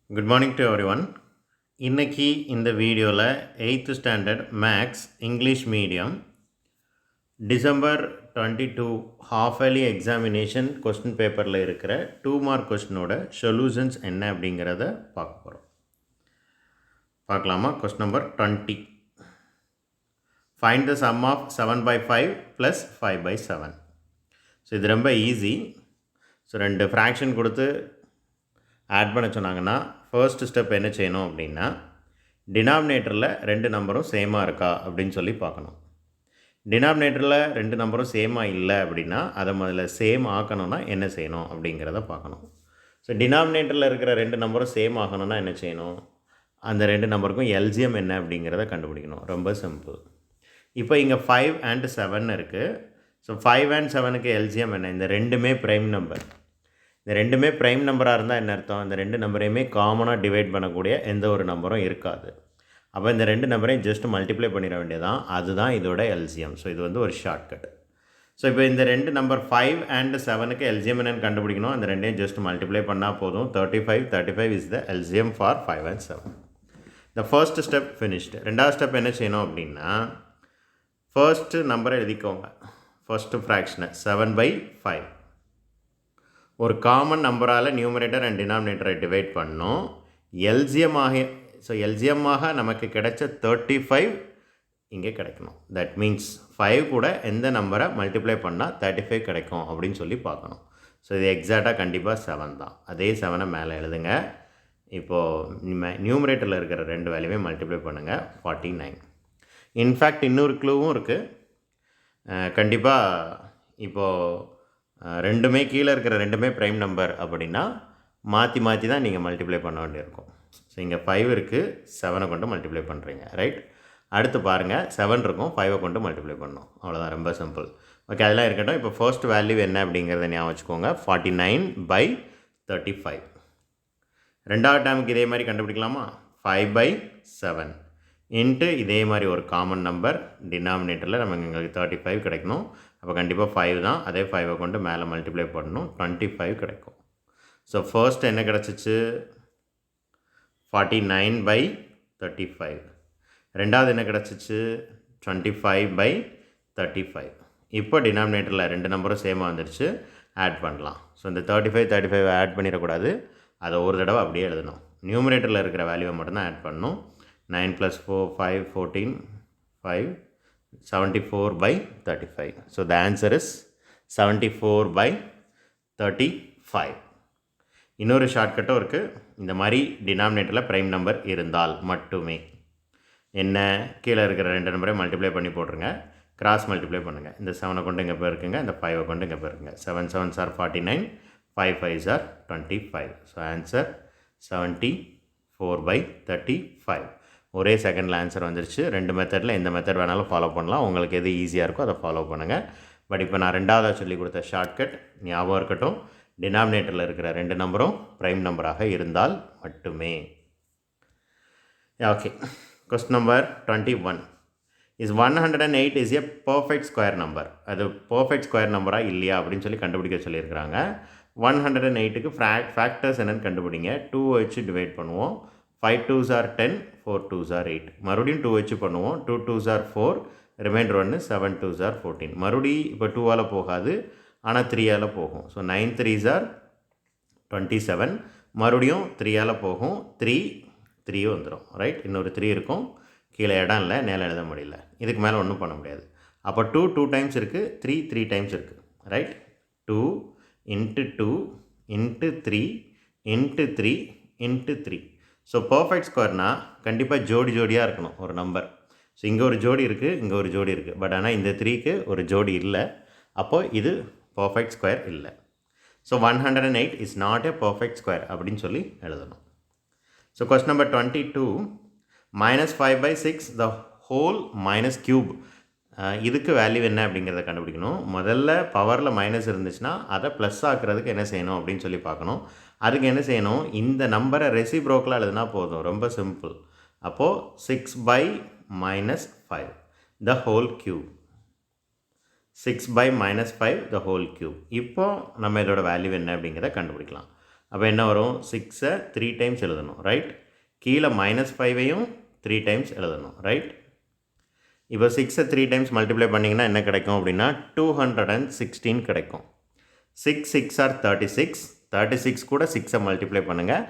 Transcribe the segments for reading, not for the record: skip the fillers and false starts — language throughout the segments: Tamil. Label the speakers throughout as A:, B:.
A: குட் மார்னிங் டு எவ்ரி ஒன். இன்றைக்கி இந்த வீடியோவில் 8th standard maths English medium December 22 half yearly examination question பேப்பரில் இருக்கிற 2 மார்க் கொஸ்டினோட சொல்யூஷன்ஸ் என்ன அப்படிங்கிறத பார்க்க போகிறோம். பார்க்கலாமா? Question number 20. Find the sum of 7/5 plus 5/7. So இது ரொம்ப ஈஸி. ஸோ 2 ஃப்ராக்ஷன் கொடுத்து ஆட் பண்ண சொன்னாங்கன்னா ஃபர்ஸ்ட் ஸ்டெப் என்ன செய்யணும் அப்படின்னா, டினாமினேட்டரில் 2 நம்பரும் சேமாக இருக்கா அப்படின்னு சொல்லி பார்க்கணும். டினாமினேட்டரில் 2 நம்பரும் சேமாக இல்லை அப்படின்னா அதை முதல்ல சேம் ஆக்கணும்னா என்ன செய்யணும் அப்படிங்கிறத பார்க்கணும். ஸோ டினாமினேட்டரில் இருக்கிற 2 நம்பரும் சேம் ஆகணும்னா என்ன செய்யணும்? அந்த 2 நம்பருக்கும் எல்ஜிஎம் என்ன அப்படிங்கிறத கண்டுபிடிக்கணும். ரொம்ப சிம்பிள். இப்போ இங்கே 5 and 7 இருக்குது. ஸோ 5 and 7க்கு எல்ஜிஎம் என்ன? இந்த ரெண்டுமே ப்ரைம் நம்பர். இந்த ரெண்டுமே ப்ரைம் நம்பராக இருந்தால் என்ன அர்த்தம்? இந்த 2 நம்பரையுமே காமனாக டிவைட் பண்ணக்கூடிய எந்த ஒரு நம்பரும் இருக்காது. அப்போ இந்த 2 நம்பரையும் ஜஸ்ட் மல்டிப்ளை பண்ணிட வேண்டியதான். அதுதான் இதோட எல்ஜிஎம். ஸோ இது வந்து ஒரு ஷார்ட்கட். ஸோ இப்போ இந்த 2 நம்பர் 5 and 7க்கு எல்ஜிஎம் என்னன்னு கண்டுபிடிக்கணும். அந்த ரெண்டையும் ஜஸ்ட் மல்டிப்ளை பண்ணால் போதும். 35 is the LGM for 5 and 7. The first step finished. ரெண்டாவது ஸ்டெப் என்ன செய்யணும் அப்படின்னா, ஃபர்ஸ்ட்டு நம்பரை எழுதிக்கோங்க. ஃபர்ஸ்ட்டு ஃப்ராக்ஷனை 7/5 ஒரு காமன் நம்பரால் நியூமரேட்டர் அண்ட் டினாமினேட்டரை டிவைட் பண்ணோம். எல்ஜிஎம்மாக நமக்கு கிடைச்ச 35 இங்கே கிடைக்கணும். தட் மீன்ஸ் 5 கூட எந்த நம்பரை மல்டிப்ளை பண்ணால் 35 கிடைக்கும் அப்படின்னு சொல்லி பார்க்கணும். ஸோ இது எக்ஸாக்டாக கண்டிப்பாக 7 தான். அதே 7 மேலே எழுதுங்க. இப்போது நியூமரேட்டரில் இருக்கிற 2 வேல்யூவே மல்டிப்ளை பண்ணுங்கள். 49. இன்ஃபேக்ட் இன்னொரு க்ளூவும் இருக்குது. கண்டிப்பாக இப்போது ரெண்டுமே கீழே இருக்கிற ரெண்டுமே ப்ரைம் நம்பர் அப்படின்னா மாற்றி மாற்றி தான் நீங்கள் மல்டிப்ளை பண்ண வேண்டியிருக்கும். ஸோ இங்கே 5 இருக்குது, 7 கொண்டு மல்டிப்ளை பண்ணுறீங்க, ரைட்? அடுத்து பாருங்கள், 7 இருக்கும், 5 கொண்டு மல்டிப்ளை பண்ணணும். அவ்வளோதான், ரொம்ப சிம்பிள். ஓகே, அதெல்லாம் இருக்கட்டும். இப்போ ஃபர்ஸ்ட் வேல்யூ என்ன அப்படிங்கிறத ஞாபகம் வச்சுக்கோங்க. 49/35. ரெண்டாவது டேமுக்கு இதே மாதிரி கண்டுபிடிக்கலாமா? 5/7 இன்ட்டு இதே மாதிரி ஒரு காமன் நம்பர் டினாமினேட்டரில் எங்களுக்கு 35 கிடைக்கணும். அப்போ கண்டிப்பாக 5 தான். அதே 5 கொண்டு மேலே மல்டிப்ளை பண்ணணும். 25 கிடைக்கும். ஸோ ஃபர்ஸ்ட் என்ன கிடச்சிச்சு? 49/35. ரெண்டாவது என்ன கிடச்சிச்சு? 25/35. இப்போ டினாமினேட்டரில் 2 நம்பரும் சேமாக வந்துடுச்சு. ஆட் பண்ணலாம். ஸோ இந்த 35 ஆட் பண்ணிடக்கூடாது. அதை ஒரு தடவை அப்படியே எழுதணும். நியூமரேட்டரில் இருக்கிற வேல்யூவை மட்டும்தான் ஆட் பண்ணணும். 9 + 4 5 14 5 74/35. So the answer is 74/35. இன்னொரு ஷார்ட்கட்டும் இருக்குது. இந்த மாதிரி டினாமினேட்டரில் ப்ரைம் நம்பர் இருந்தால் மட்டுமே என்ன, கீழே இருக்கிற 2 நம்பரையும் மல்டிப்ளை பண்ணி போட்டுருங்க. கிராஸ் மல்டிப்ளை பண்ணுங்கள். இந்த 7 கொண்டு இங்கே போயிருக்குங்க, இந்த 5 கொண்டு இங்கே போயிருக்குங்க. 7 7s are 49, 5 5s are 25. So answer 74/35. ஒரே செகண்டில் ஆன்சர் வந்துருச்சு. 2 மெத்தடில் எந்த மெத்தட் வேணாலும் ஃபாலோ பண்ணலாம். உங்களுக்கு எது ஈஸியாக இருக்கோ அதை ஃபாலோ பண்ணுங்கள். பட் இப்போ நான் ரெண்டாவதாக சொல்லி கொடுத்த ஷார்ட்கட் ஞாபகம் இருக்கட்டும். டினாமினேட்டரில் இருக்கிற 2 நம்பரும் ப்ரைம் நம்பராக இருந்தால் மட்டுமே. Okay, question number 21. Is 108 is a perfect square number? அது பர்ஃபெக்ட் ஸ்கொயர் நம்பராக இல்லையா அப்படின்னு சொல்லி கண்டுபிடிக்க சொல்லியிருக்கிறாங்க. 108க்கு ஃபேக்டர்ஸ் என்னென்னு கண்டுபிடிங்க. 2 வச்சு டிவைட் பண்ணுவோம். 5 2s are 10, 4 2s are 8. மறுபடியும் 2 வச்சு பண்ணுவோம். 2 2s are 4, reminder 1, 7 2s are 14. மறுபடியும் இப்போ 2ஆல் போகாது, ஆனால் 3ஆல் போகும். So 9 3s are 27. மறுபடியும் 3ஆல் போகும். 3 வந்துடும், ரைட்? இன்னொரு 3 இருக்கும். கீழே இடம் இல்லை, மேலே எழுத முடியல. இதுக்கு மேலே ஒன்றும் பண்ண முடியாது. அப்போ 2 2 டைம்ஸ் இருக்குது, 3 3 டைம்ஸ் இருக்குது, ரைட்? 2 × 2 × 3 × 3 × 3. ஸோ பர்ஃபெக்ட் ஸ்கொயர்னால் கண்டிப்பாக ஜோடியாக இருக்கணும் ஒரு நம்பர். ஸோ இங்கே ஒரு ஜோடி இருக்குது, இங்கே ஒரு ஜோடி இருக்குது. பட் ஆனால் இந்த 3க்கு ஒரு ஜோடி இல்லை. அப்போது இது பர்ஃபெக்ட் ஸ்கொயர் இல்லை. So 108 is not a perfect square அப்படின்னு சொல்லி எழுதணும். So question number 22. -5/6 the whole minus cube. இதுக்கு வேல்யூ என்ன அப்படிங்கிறத கண்டுபிடிக்கணும். முதல்ல பவரில் மைனஸ் இருந்துச்சுன்னா அதை ப்ளஸ் ஆக்குறதுக்கு என்ன செய்யணும் அப்படின்னு சொல்லி பார்க்கணும். அதுக்கு என்ன செய்யணும்? இந்த நம்பரை ரெசிப்ரோக்கலாக எழுதுனா போதும். ரொம்ப சிம்பிள். அப்போது 6/-5 the whole cube. 6/-5 the whole cube. இப்போது நம்ம இதோட வேல்யூ என்ன அப்படிங்கிறத கண்டுபிடிக்கலாம். அப்போ என்ன வரும் 6ஐ 3 டைம்ஸ் எழுதணும் ரைட். கீழே -5ஐயும் 3 டைம்ஸ் எழுதணும் ரைட். இப்போ 6ஐ 3 டைம்ஸ் மல்டிப்ளை பண்ணிங்கன்னா என்ன கிடைக்கும் அப்படின்னா 216 கிடைக்கும். 6 6 ஆர் 36, 36 கூட 6ஐ மல்டிப்ளை பண்ணுங்கள்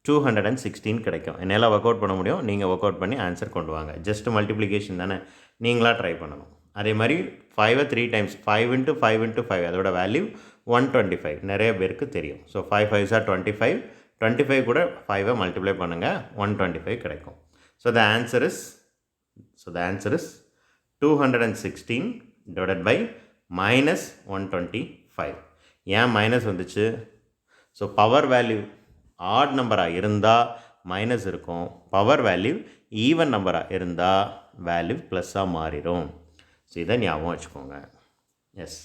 A: 216 கிடைக்கும். என்னால் ஒர்க் அவுட் பண்ண முடியும், நீங்கள் ஒர்க் அவுட் பண்ணி ஆன்சர் கொண்டு வாங்க. ஜஸ்ட் மல்டிப்ளிகேஷன் தானே, நீங்களாக ட்ரை பண்ணணும். அதே மாதிரி 5ஐ 3 டைம்ஸ் 5 × 5 × 5 அதோட வேல்யூ 125 நிறைய பேருக்கு தெரியும். ஸோ 5 5s are 25, 25 கூட 5ஐ மல்டிப்ளை பண்ணுங்கள் 125 கிடைக்கும். So the answer is 216 divided by -125. ஏன் மைனஸ் வந்துச்சு? ஸோ பவர் வேல்யூ ஆட் நம்பராக இருந்தால் மைனஸ் இருக்கும், பவர் வேல்யூ ஈவன் நம்பராக இருந்தால் வேல்யூ ப்ளஸ்ஸாக மாறிடும். ஸோ இதை ஞாபகம் வச்சுக்கோங்க. எஸ்,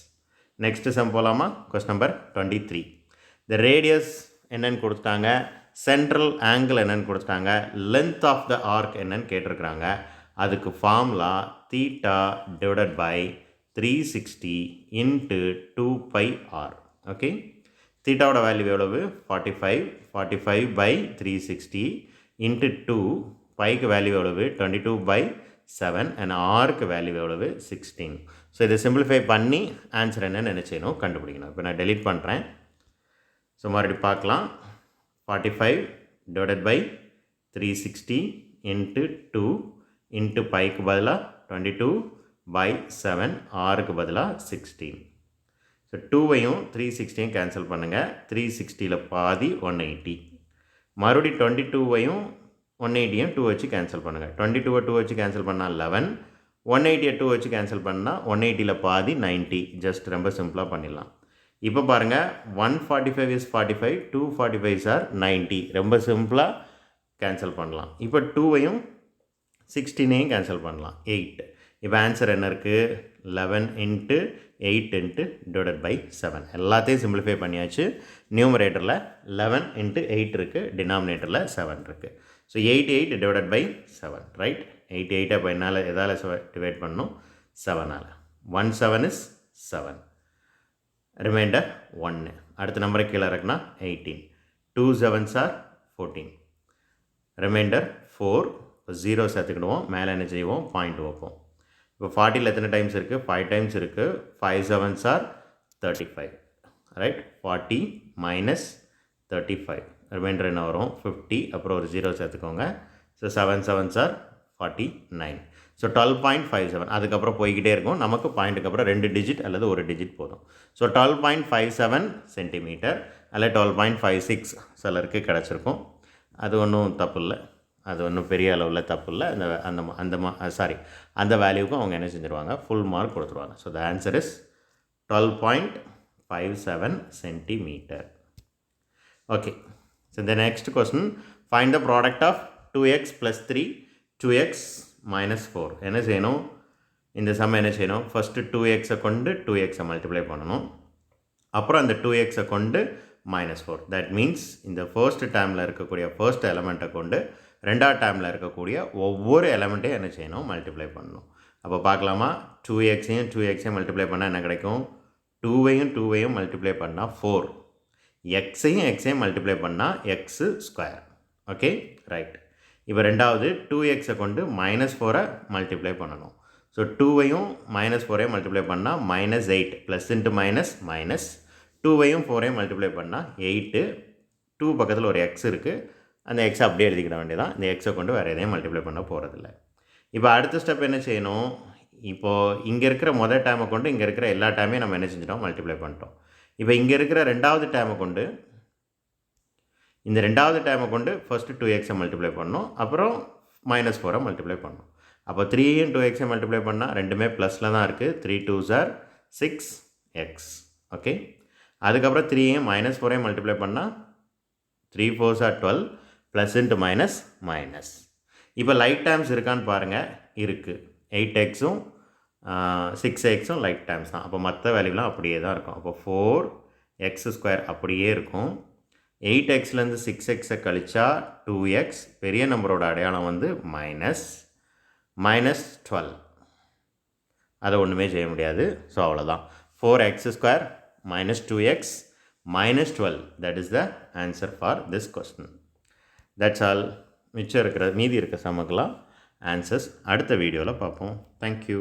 A: நெக்ஸ்ட் சம் போகலாமா? Question number 23. த ரேடியஸ் என்னன்னு கொடுத்துட்டாங்க, சென்ட்ரல் ஆங்கிள் என்னன்னு கொடுத்துட்டாங்க, லென்த் ஆஃப் த ஆர்க் என்னன்னு கேட்டிருக்கிறாங்க. அதுக்கு formula theta divided by 360 × 2πr. Okay, தீட்டாவோட வேல்யூ எவ்வளவு? 45, 45 by 360 × 2, பைக்கு வேல்யூ எவ்வளவு? 22/7 அண்ட் ஆருக்கு வேல்யூ எவ்வளவு? 16. ஸோ இதை சிம்பிளிஃபை பண்ணி ஆன்சர் என்னன்னு நினச்சேனும் கண்டுபிடிக்கணும். இப்போ நான் டெலீட் பண்ணுறேன். ஸோ மறுபடியும் பார்க்கலாம். 45 டிவைடட் பை 360 × 2 × பைக்கு பதிலாக 22/7, ஆருக்கு பதிலாக 16. ஸோ 2ஐயும் 360ஐயும் கேன்சல் பண்ணுங்கள். 360ல் பாதி 180. மறுபடியும் 22ஐயும் 180யும் 2 வச்சு கேன்சல் பண்ணுங்கள். 22ஐ 2 வச்சு கேன்சல் பண்ணால் 11, 180ஐ 2 வச்சு கேன்சல் பண்ணால் 180ல் பாதி 90. ஜஸ்ட் ரொம்ப சிம்பிளாக பண்ணிடலாம். இப்போ பாருங்கள், 145 is 45, 245s are 90. ரொம்ப சிம்பிளாக கேன்சல் பண்ணலாம். இப்போ 2ஐயும் 16ஐயும் கேன்சல் பண்ணலாம். 8. இப்போ ஆன்சர் என்ன இருக்குது? 11 × 8 × divided by 7. எல்லாத்தையும் சிம்பிளிஃபை பண்ணியாச்சு. நியூமரேட்டரில் 11 × 8 இருக்குது, டினாமினேட்டரில் 7 இருக்குது. So 8 divided by 7 right. 8 அப்போ என்னால் எதால் டிவைட் பண்ணணும்? 7ஆல். 1 7 is 7, ரிமைண்டர் 1. அடுத்த நம்பரை கீழே இருக்குன்னா 18. 2 7s are 14, ரிமைண்டர் 4. இப்போ 0 சேர்த்துக்கிடுவோம், மேலே என்ன செய்வோம்? பாயிண்ட் வைப்போம். இப்போ 40ல் எத்தனை டைம்ஸ் இருக்குது? 5 டைம்ஸ் இருக்குது. 5 7s are 35 right. 40 minus 35, reminder என்ன வரும்? 50. அப்புறம் ஒரு 0 சேர்த்துக்கோங்க. So 7 7s are 49. ஸோ 12.57. அதுக்கப்புறம் போய்கிட்டே இருக்கும். நமக்கு பாயிண்ட்டுக்கு அப்புறம் 2 டிஜிட் அல்லது ஒரு டிஜிட் போதும். ஸோ 12.57 சென்டிமீட்டர் அல்ல 12.56 சிலருக்கு கிடச்சிருக்கும். அது ஒன்றும் தப்பு இல்லை, அது ஒன்றும் பெரிய அளவில் தப்பு இல்லை. அந்த வேல்யூக்கும் அவங்க என்ன செஞ்சுருவாங்க? ஃபுல் மார்க் கொடுத்துருவாங்க. So the answer is 12.57 centimetre. Okay, so the next question, find the product of 2x + 3 2x - 4. என்ன செய்யணும்? இந்த சம் என்ன செய்யணும்? ஃபஸ்ட்டு 2xஐ கொண்டு 2xஐ மல்டிப்ளை பண்ணணும். அப்புறம் அந்த 2xஐ கொண்டு -4. தட் மீன்ஸ் இந்த ஃபர்ஸ்ட் டேர்மில் இருக்கக்கூடிய ஃபர்ஸ்ட் எலமெண்ட்டை கொண்டு ரெண்டாவது டேர்மில் இருக்கக்கூடிய ஒவ்வொரு எலமெண்ட்டையும் என்ன செய்யணும்? மல்டிப்ளை பண்ணணும். அப்போ பார்க்கலாமா? 2xஐயும் 2xஐயும் மல்டிப்ளை பண்ணால் என்ன கிடைக்கும்? 2ஐயும் 2ஐயும் மல்டிப்ளை பண்ணால் 4, எக்ஸையும் எக்ஸையும் மல்டிப்ளை பண்ணால் x². Okay right. இப்போ ரெண்டாவது 2xஐ கொண்டு -4ஐ மல்டிப்ளை பண்ணணும். ஸோ 2ஐயும் -4ஐயும் மல்டிப்ளை பண்ணால் -8, ப்ளஸ் இன்ட்டு மைனஸ் 2ஐயும் 4ஐயும் மல்டிப்ளை பண்ணால் 8. 2 பக்கத்தில் ஒரு எக்ஸ் இருக்குது, அந்த எக்ஸை அப்படியே எழுதிக்கிட வேண்டியதான். இந்த எக்ஸை கொண்டு வேறு எதையும் மல்டிப்ளை பண்ண போகிறதில்ல. இப்போ அடுத்த ஸ்டெப் என்ன செய்யணும்? இப்போது இங்கே இருக்கிற முதல் டேமை கொண்டு இங்கே இருக்கிற எல்லா டேமையும் நம்ம என்ன செஞ்சிட்டோம்? மல்டிப்ளை பண்ணிட்டோம். இப்போ இங்கே இருக்கிற ரெண்டாவது டேமை கொண்டு இந்த ரெண்டாவது டேமை கொண்டு ஃபஸ்ட்டு 2xஐ மல்டிப்ளை பண்ணணும், அப்புறம் -4ஐ மல்டிப்ளை பண்ணணும். அப்போ 3ஐயும் 2xஐ மல்டிப்ளை பண்ணால் ரெண்டுமே ப்ளஸில் தான் இருக்குது. 3 2s are 6x. ஓகே, அதுக்கப்புறம் 3ஐயும் -4ஐயும் மல்டிப்ளை பண்ணால் 3 4s are 12, plus into minus. இப்போ லைட் டேர்ம்ஸ் இருக்கான்னு பாருங்கள். இருக்குது. 8xம் 6xம் லைட் டேர்ம்ஸ் தான். அப்போ மற்ற வேல்யூலாம் அப்படியே தான் இருக்கும். அப்போ 4x² அப்படியே இருக்கும். 8xலேருந்து 6xஐ கழிச்சா 2x, பெரிய நம்பரோட அடையாளம் வந்து -12. அதை ஒன்றுமே செய்ய முடியாது. ஸோ அவ்வளோதான். 4x² - 2x -12. That is the answer for this question. That's all. மிச்சம் இருக்கிற மீதி இருக்க சமக்கெல்லாம் ஆன்சர்ஸ் அடுத்த வீடியோவில் பார்ப்போம். தேங்க்யூ.